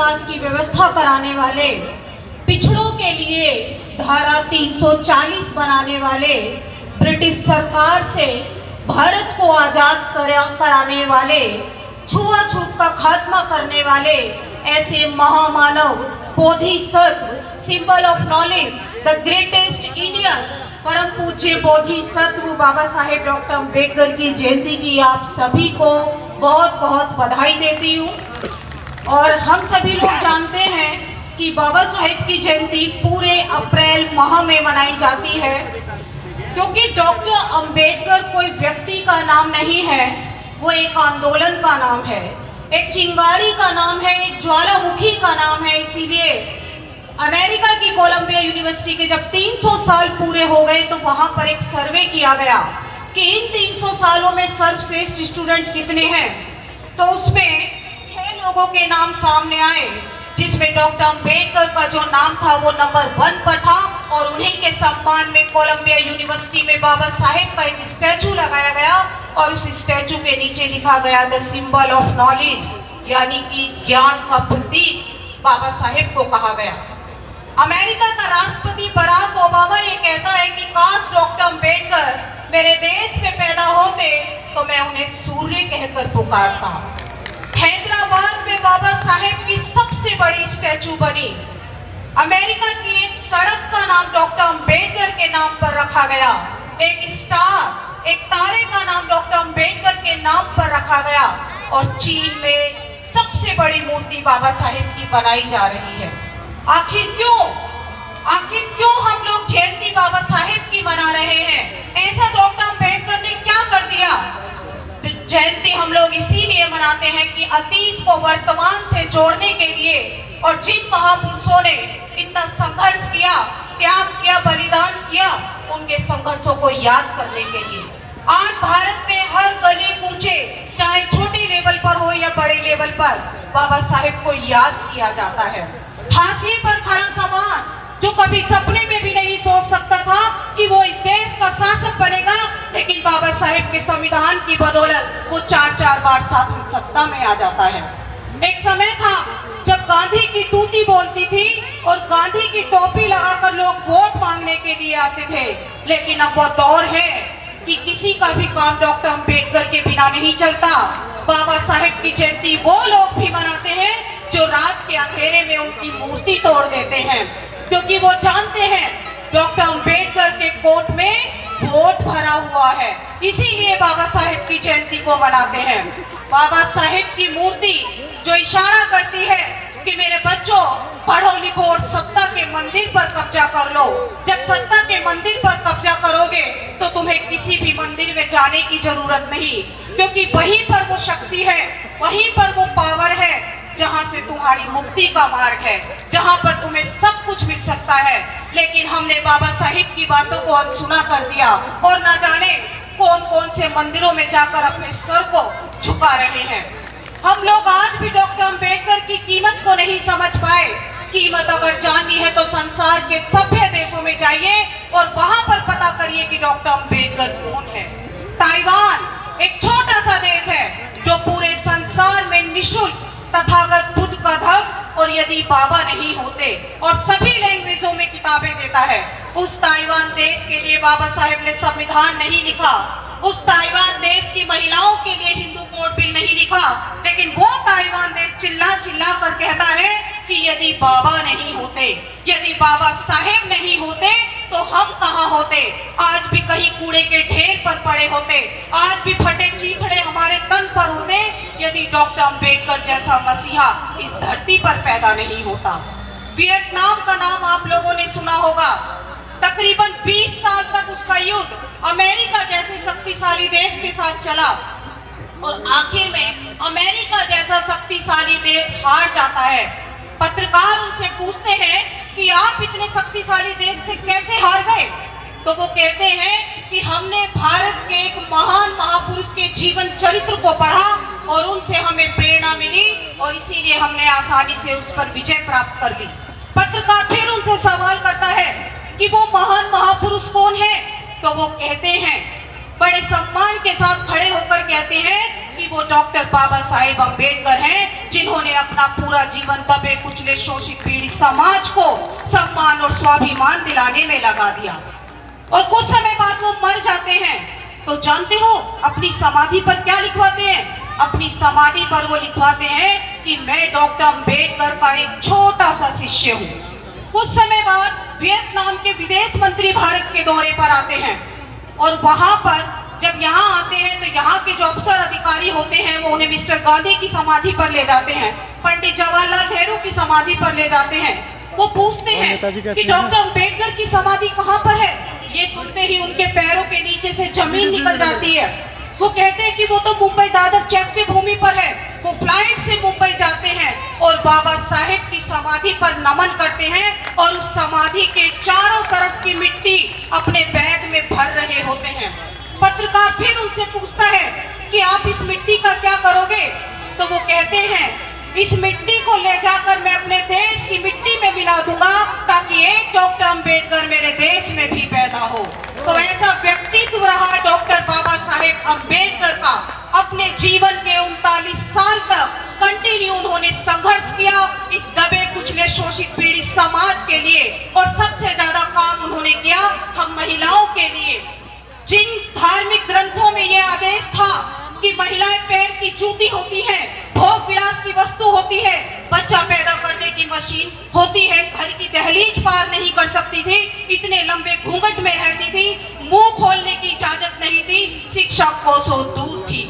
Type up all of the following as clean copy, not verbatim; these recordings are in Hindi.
विकास की व्यवस्था कराने वाले, पिछड़ों के लिए धारा 340 बनाने वाले, ब्रिटिश सरकार से भारत को आजाद कराने वाले, छुआछूत का खात्मा करने वाले ऐसे महामानव Bodhisattva, symbol of knowledge, the greatest Indian, परम पूज्य बोधिसत्व बाबा साहेब डॉक्टर अम्बेडकर की जयंती की आप सभी को बहुत बहुत बधाई देती हूँ। और हम सभी लोग जानते हैं कि बाबा साहेब की जयंती पूरे अप्रैल माह में मनाई जाती है, क्योंकि डॉक्टर अम्बेडकर कोई व्यक्ति का नाम नहीं है, वो एक आंदोलन का नाम है, एक चिंगारी का नाम है, एक ज्वालामुखी का नाम है। इसीलिए अमेरिका की कोलंबिया यूनिवर्सिटी के जब 300 साल पूरे हो गए तो वहां पर एक सर्वे किया गया कि इन 300 सालों में सर्वश्रेष्ठ स्टूडेंट कितने हैं। तो उसमें 6 लोगों के नाम सामने आए, जिसमें डॉक्टर अम्बेडकर का जो नाम था वो नंबर 1 पर था। और उन्हीं के सम्मान में कोलंबिया यूनिवर्सिटी में बाबा साहेब का एक स्टैचू लगाया गया और उस स्टैचू के नीचे लिखा गया द सिंबल ऑफ नॉलेज, यानी कि ज्ञान का प्रतीक बाबा साहेब को कहा गया। अमेरिका का राष्ट्रपति बराक ओबामा ये कहता है कि काश डॉक्टर अम्बेडकर मेरे देश में पैदा होते तो मैं उन्हें सूर्य कहकर पुकारता। हैदराबाद में बाबा साहेब की सबसे बड़ी स्टैचू बनी। अमेरिका की एक सड़क का नाम डॉक्टर अम्बेडकर के नाम पर रखा गया। एक स्टार, एक तारे का नाम डॉक्टर अम्बेडकर के नाम पर रखा गया। और चीन में सबसे बड़ी मूर्ति बाबा साहेब की बनाई जा रही है। आखिर क्यों हम लोग जयंती बाबा साहेब की मना रहे हैं? ऐसा डॉक्टर अम्बेडकर ने क्या कर दिया? जयंती हम लोग इसीलिए मनाते हैं कि अतीत को वर्तमान से जोड़ने के लिए और जिन महापुरुषों ने इतना संघर्ष किया, त्याग किया, बलिदान किया, उनके संघर्षों को याद करने के लिए आज भारत में हर गली कूचे, चाहे छोटे लेवल पर हो या बड़े लेवल पर, बाबा साहेब को याद किया जाता है। हाशिए पर खड़ा समाज जो कभी सपने में भी नहीं सोच सकता था कि वो इस देश का शासक बनेगा, लेकिन बाबा साहेब के संविधान की बदौलत वो 4 बार शासन सत्ता में आ जाता है। एक समय था जब गांधी की तूती बोलती थी और गांधी की टोपी लगाकर लोग वोट मांगने के लिए आते थे, लेकिन अब वो दौर है कि किसी का भी काम डॉक्टर अम्बेडकर के बिना नहीं चलता। बाबा साहेब की जयंती वो लोग भी मनाते हैं जो रात के अंधेरे में उनकी मूर्ति तोड़ देते हैं, क्योंकि वो जानते हैं डॉक्टर अम्बेडकर के कोट में वोट भरा हुआ है, इसीलिए बाबा साहेब की जयंती को मनाते हैं। बाबा साहेब की मूर्ति जो इशारा करती है कि मेरे बच्चों पढ़ो लिखो और सत्ता के मंदिर पर कब्जा कर लो। जब सत्ता के मंदिर पर कब्जा करोगे तो तुम्हें किसी भी मंदिर में जाने की जरूरत नहीं, क्योंकि वहीं पर वो शक्ति है, वहीं पर वो पावर है जहां से तुम्हारी मुक्ति का मार्ग है, जहां पर तुम्हें सब कुछ मिल सकता है। लेकिन हमने बाबा साहिब की बातों को अनसुना कर दिया और न जाने कौन कौन से मंदिरों में जाकर अपने सर को झुका रहे हैं। हम लोग आज भी डॉक्टर अम्बेडकर की कीमत को नहीं समझ पाए। कीमत अगर जाननी है तो संसार के सभ्य देशों में जाइए और वहां पर पता करिए कि डॉक्टर अम्बेडकर कौन है। ताइवान एक छोटा सा देश है जो पूरे संसार में निःशुल्क तथागत बुद्ध का धर्म और यदि बाबा नहीं होते और सभी लैंग्वेजों में किताबें देता है। उस ताइवान देश के लिए बाबा साहेब ने संविधान नहीं लिखा, उस ताइवान देश की महिलाओं के लिए हिंदू कोड बिल नहीं लिखा, लेकिन वो ताइवान देश चिल्ला चिल्ला कर कहता है कि यदि बाबा नहीं होते, यदि बाबा साहेब नहीं होते तो हम कहाँ होते। आज भी कहीं कूड़े के ढेर पर पड़े होते, आज भी फटे चीथड़े हमारे तन पर होते, यदि डॉक्टर अम्बेडकर जैसा मसीहा इस धरती पर पैदा नहीं होता। वियतनाम का नाम आप लोगों ने सुना होगा। तकरीबन 20 साल तक उसका युद्ध अमेरिका जैसे शक्तिशाली देश के साथ चला और आखिर में अमेरिका जैसा शक्तिशाली देश हार जाता है। पत्रकार उनसे पूछते हैं कि आप इतने शक्तिशाली देश से कैसे हार गए, तो वो कहते हैं कि हमने भारत के एक महान महापुरुष के जीवन चरित्र को पढ़ा और उनसे हमें प्रेरणा मिली और इसीलिए हमने आसानी से उस पर विजय प्राप्त कर ली। पत्रकार फिर उनसे सवाल करता है कि वो महान महापुरुष कौन है, तो वो कहते हैं, बड़े सम्मान के साथ खड़े होकर कहते हैं कि वो डॉक्टर बाबा साहेब अम्बेडकर हैं, जिन्होंने अपना पूरा जीवन दबे कुचले शोषित पीड़ित समाज को सम्मान और स्वाभिमान दिलाने में लगा दिया। और कुछ समय बाद वो मर जाते हैं तो जानते हो अपनी समाधि पर क्या लिखवाते हैं? अपनी समाधि पर वो लिखवाते हैं कि मैं डॉक्टर अम्बेडकर का एक छोटा सा शिष्य हूँ। कुछ समय बाद वियतनाम के विदेश मंत्री भारत के दौरे पर आते हैं और वहां पर जब यहाँ आते हैं तो यहाँ के जो अफसर अधिकारी होते हैं वो उन्हें मिस्टर गांधी की समाधि पर ले जाते हैं, पंडित जवाहरलाल नेहरू की समाधि पर ले जाते हैं। वो पूछते हैं कि डॉक्टर अम्बेडकर की समाधि कहाँ पर है? ये सुनते ही उनके पैरों के नीचे से जमीन निकल जाती है। वो कहते हैं कि वो तो मुंबई दादर चैत्य भूमि पर है। वो फ्लाइट से मुंबई जाते हैं और बाबा साहेब की समाधि पर नमन करते हैं और उस समाधि के चारों तरफ की मिट्टी अपने बैग में भर रहे होते हैं। पत्रकार फिर उनसे पूछता है कि आप इस मिट्टी का क्या करोगे? तो वो कहते हैं इस मिट्टी को ले जाकर मैं अपने देश की मिट्टी में मिला दूंगा ताकि एक डॉक्टर अम्बेडकर मेरे देश में भी पैदा हो। तो ऐसा व्यक्तित्व रहा डॉक्टर बाबा साहेब अम्बेडकर का। अपने जीवन के 39 साल तक कंटिन्यू उन्होंने संघर्ष किया इस दबे कुचले शोषित पीड़ित समाज के लिए, और सबसे ज्यादा काम उन्होंने किया हम महिलाओं के लिए। जिन धार्मिक ग्रंथों में यह आदेश था कि महिलाएं पैर की जूती होती हैं, भोग विलास की वस्तु होती है, बच्चा पैदा करने की मशीन होती है, घर की दहलीज पार नहीं कर सकती थी, इतने लंबे घूंघट में रहती थी, मुंह खोलने की इजाजत नहीं थी, शिक्षा कोसों दूर थी।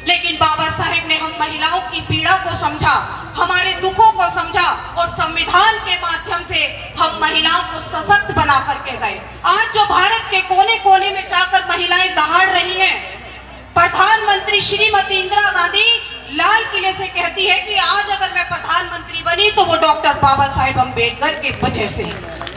लेकिन बाबा साहेब ने हम महिलाओं की पीड़ा को समझा, हमारे दुखों को समझा और संविधान के माध्यम से हम महिलाओं को सशक्त बना करके गए। आज जो भारत के कोने कोने में जाकर महिलाएं दहाड़ रही हैं, प्रधानमंत्री श्रीमती इंदिरा गांधी लाल किले से कहती है कि आज अगर मैं प्रधानमंत्री बनी तो वो डॉक्टर बाबा साहेब अम्बेडकर के वजह से।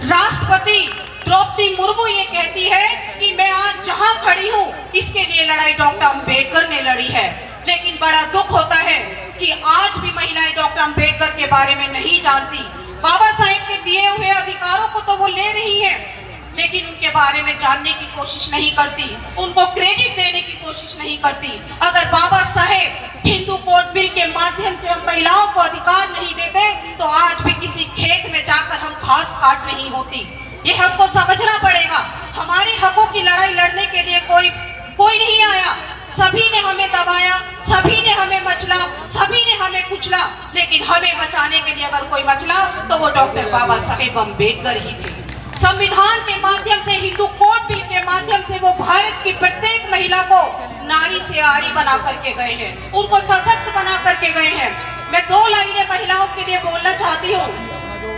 राष्ट्रपति द्रौपदी मुर्मू ये कहती है कि मैं आज जहां खड़ी हूं इसके लिए लड़ाई डॉक्टर अम्बेडकर ने लड़ी है। लेकिन बड़ा दुख होता है कि आज भी महिलाएं डॉक्टर अम्बेडकर के बारे में नहीं जानती। बाबा साहेब के दिए हुए अधिकारों को तो वो ले रही है, लेकिन उनके बारे में जानने की कोशिश नहीं करती, उनको क्रेडिट देने की कोशिश नहीं करती। अगर बाबा साहेब हिंदू कोड बिल के माध्यम से हम महिलाओं को अधिकार नहीं देते तो आज भी किसी खेत में जाकर हम घास काट रही होती। ये हमको समझना पड़ेगा। हमारे हकों की लड़ाई लड़ने के लिए कोई नहीं आया, सभी ने हमें दबाया, सभी ने हमें मचला, सभी ने हमें कुचला, लेकिन हमें बचाने के लिए अगर कोई मचला तो वो डॉक्टर बाबा साहेब अम्बेडकर ही थे। संविधान के माध्यम से, हिंदू कोड बिल के माध्यम से वो भारत की प्रत्येक महिला को नारी से आरी बना करके गए हैं, उनको सशक्त बना करके गए हैं। मैं 2 लाइनें महिलाओं के लिए बोलना चाहती हूँ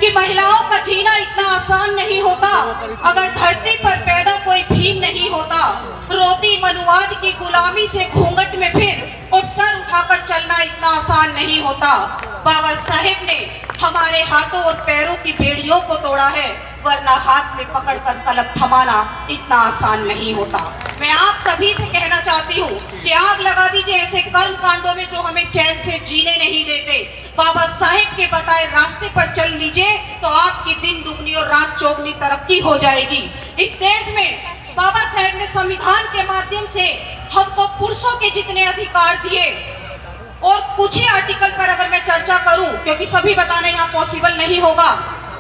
कि महिलाओं का जीना इतना आसान नहीं होता। अगर धरती पर पैदा कोई भीम नहीं होता, रोती मनुवाद की गुलामी से घूंघट में फिर और सर उठाकर चलना इतना आसान नहीं होता। बाबा साहेब ने हमारे हाथों और पैरों की बेड़ियों को तोड़ा है, वरना हाथ में पकड़कर कलम थमाना इतना आसान नहीं होता। मैं आप सभी से कहना चाहती हूँ कि आग लगा दीजिए ऐसे कर्म कांडों में जो हमें चैन से जीने नहीं देते। बाबा साहेब के बताए रास्ते पर चल लीजिए तो आपकी दिन दुगनी और रात चौगनी तरक्की हो जाएगी। इस देश में बाबा साहेब ने संविधान के माध्यम से हमको पुरुषों के जितने अधिकार दिए, और कुछ ही आर्टिकल पर अगर मैं चर्चा करूं, क्योंकि सभी बताना यहाँ पॉसिबल नहीं होगा,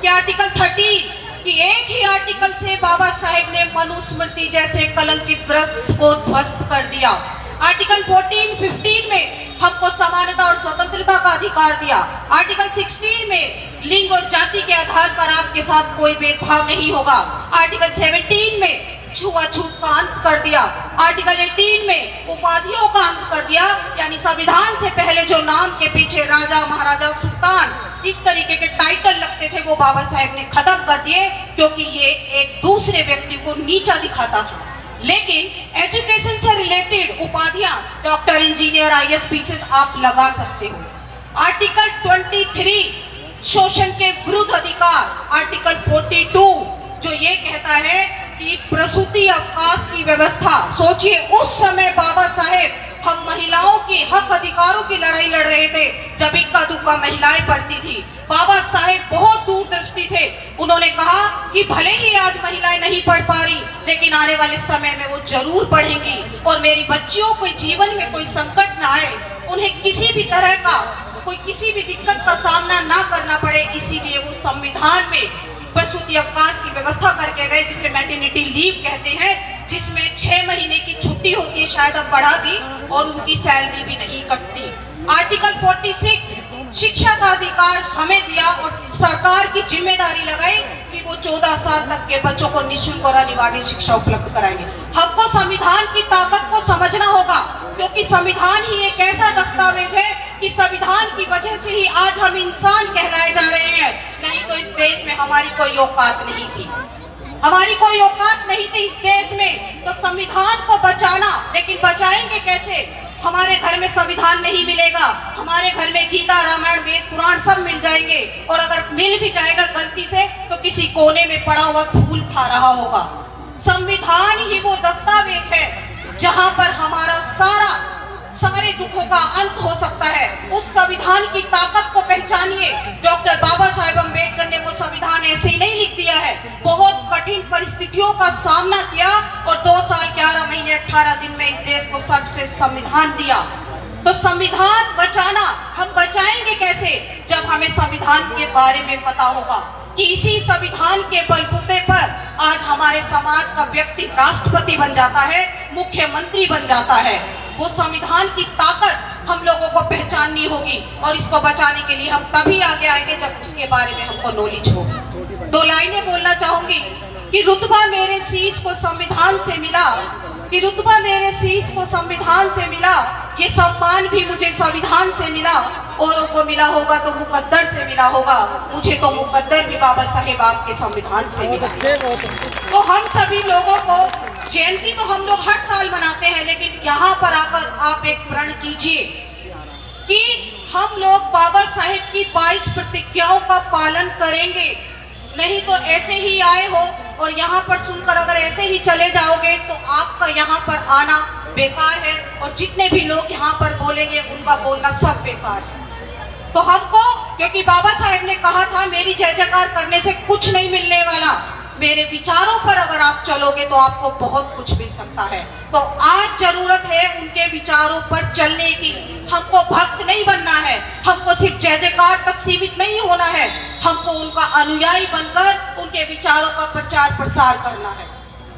कि आर्टिकल 13 कि एक ही आर्टिकल से बाबा साहेब ने मनुस्मृति जैसे कलंकित ग्रंथ को ध्वस्त कर दिया। आर्टिकल 14-15 में हमको समानता और स्वतंत्रता का अधिकार दिया। आर्टिकल 16 में लिंग और जाति के आधार पर आपके साथ कोई भेदभाव नहीं होगा। आर्टिकल 17 में छुआछूत का अंत कर दिया। आर्टिकल 18 में उपाधियों का अंत कर दिया, यानी संविधान से पहले जो नाम के पीछे राजा, महाराजा, सुल्तान इस तरीके के टाइटल लगते थे वो बाबा साहेब ने खत्म कर दिए, क्योंकि ये एक दूसरे व्यक्ति को नीचा दिखाता था। लेकिन एजुकेशन से रिलेटेड उपाधियां डॉक्टर, इंजीनियर, IAS, PCS आप लगा सकते हो। आर्टिकल 23 शोषण के विरुद्ध अधिकार। आर्टिकल 42 जो ये कहता है कि प्रसूति अवकाश की व्यवस्था। सोचिए उस समय बाबा साहेब हम महिलाओं के हक अधिकारों की लड़ाई लड़ रहे थे जब इक्का दुक्का महिलाएं पढ़ती थी। बाबा साहेब बहुत दूरदृष्टि थे, उन्होंने कहा कि भले ही आज महिलाएं नहीं पढ़ पा रही, लेकिन आने वाले समय में वो जरूर पढ़ेंगी और मेरी बच्चियों को जीवन में कोई संकट ना आए, उन्हें किसी भी तरह का कोई किसी भी दिक्कत का सामना ना करना पड़े, इसीलिए वो संविधान में प्रसूति अवकाश की व्यवस्था करके गए, जिसे मैटरनिटी लीव कहते हैं, जिसमें 6 महीने की छुट्टी होती है, शायद अब बढ़ा दी, और उनकी सैलरी भी नहीं कटती। आर्टिकल 46 शिक्षा का अधिकार हमें दिया और सरकार की जिम्मेदारी लगाई कि वो 14 साल तक के बच्चों को निःशुल्क और अनिवार्य शिक्षा उपलब्ध कराएंगे। हमको संविधान की ताकत को समझना होगा, क्योंकि संविधान ही एक ऐसा दस्तावेज है कि संविधान की वजह से ही आज हम इंसान कहलाए जा रहे हैं, नहीं तो इस देश में हमारी कोई औकात नहीं थी, हमारी कोई औकात नहीं थी इस देश में। तो संविधान को बचाना, लेकिन बचाएंगे कैसे? हमारे घर में संविधान नहीं मिलेगा, हमारे घर में गीता, रामायण, वेद, पुराण सब मिल जाएंगे, और अगर मिल भी जाएगा गलती से तो किसी कोने में पड़ा हुआ फूल खा रहा होगा। संविधान ही वो दस्तावेज है जहां पर हमारा सारे दुखों का अंत हो सकता है। उस संविधान की ताकत को पहचानिए। डॉक्टर बाबा साहेब अम्बेडकर ने वो संविधान ऐसे ही नहीं लिख दिया है, बहुत कठिन परिस्थितियों का सामना किया और 2 साल 11 महीने 18 दिन में इस देश को सबसे संविधान दिया। तो संविधान बचाना, हम बचाएंगे कैसे? जब हमें संविधान के बारे में पता होगा कि इसी संविधान के बलबूते पर आज हमारे समाज का व्यक्ति राष्ट्रपति बन जाता है, मुख्यमंत्री बन जाता है। वो संविधान की ताकत हम लोगों को पहचाननी होगी, और इसको बचाने के लिए हम तभी आगे आएंगे जब उसके बारे में हमको नॉलेज होगी। 2 लाइनें बोलना चाहूंगी कि रुतबा मेरे शीश को संविधान से मिला, कि रुतबा मेरे शीश को संविधान से मिला, ये सम्मान भी मुझे संविधान से मिला, औरों को मिला होगा तो मुकद्दर से मिला होगा, मुझे तो मुकद्दर भी बाबा साहेब आपके संविधान से मिला। तो हम सभी लोगों को जयंती तो हम लोग हर साल मनाते हैं, लेकिन यहाँ पर आकर आप एक प्रण कीजिए कि हम लोग बाबा साहेब की 22 प्रतिज्ञाओं का पालन करेंगे। नहीं तो ऐसे ही आए हो और यहाँ पर सुनकर अगर ऐसे ही चले जाओगे तो आपका यहाँ पर आना बेकार है, और जितने भी लोग यहाँ पर बोलेंगे उनका बोलना सब बेकार है। तो हमको, क्योंकि बाबा साहेब ने कहा था मेरी जय जयकार करने से कुछ नहीं मिलने वाला, मेरे विचारों पर अगर आप चलोगे तो आपको बहुत कुछ मिल सकता है। तो आज जरूरत है उनके विचारों पर चलने की। हमको भक्त नहीं बनना है, हमको सिर्फ जय जयकार तक सीमित नहीं होना है, हमको उनका अनुयायी बनकर उनके विचारों का प्रचार प्रसार करना है।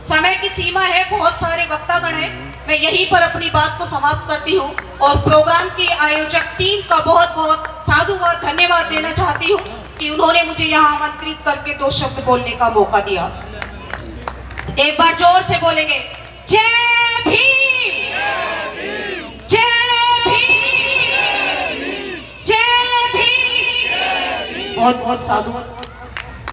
समय की सीमा है, बहुत सारे वक्तागण हैं, मैं यहीं पर अपनी बात को समाप्त करती हूँ और प्रोग्राम की आयोजक टीम का बहुत बहुत साधुवाद धन्यवाद देना चाहती हूँ कि उन्होंने मुझे यहाँ आमंत्रित करके 2 शब्द बोलने का मौका दिया। एक बार जोर से बोलेंगे, जय भीम, जय भीम, जय भीम। बहुत बहुत साधुवाद।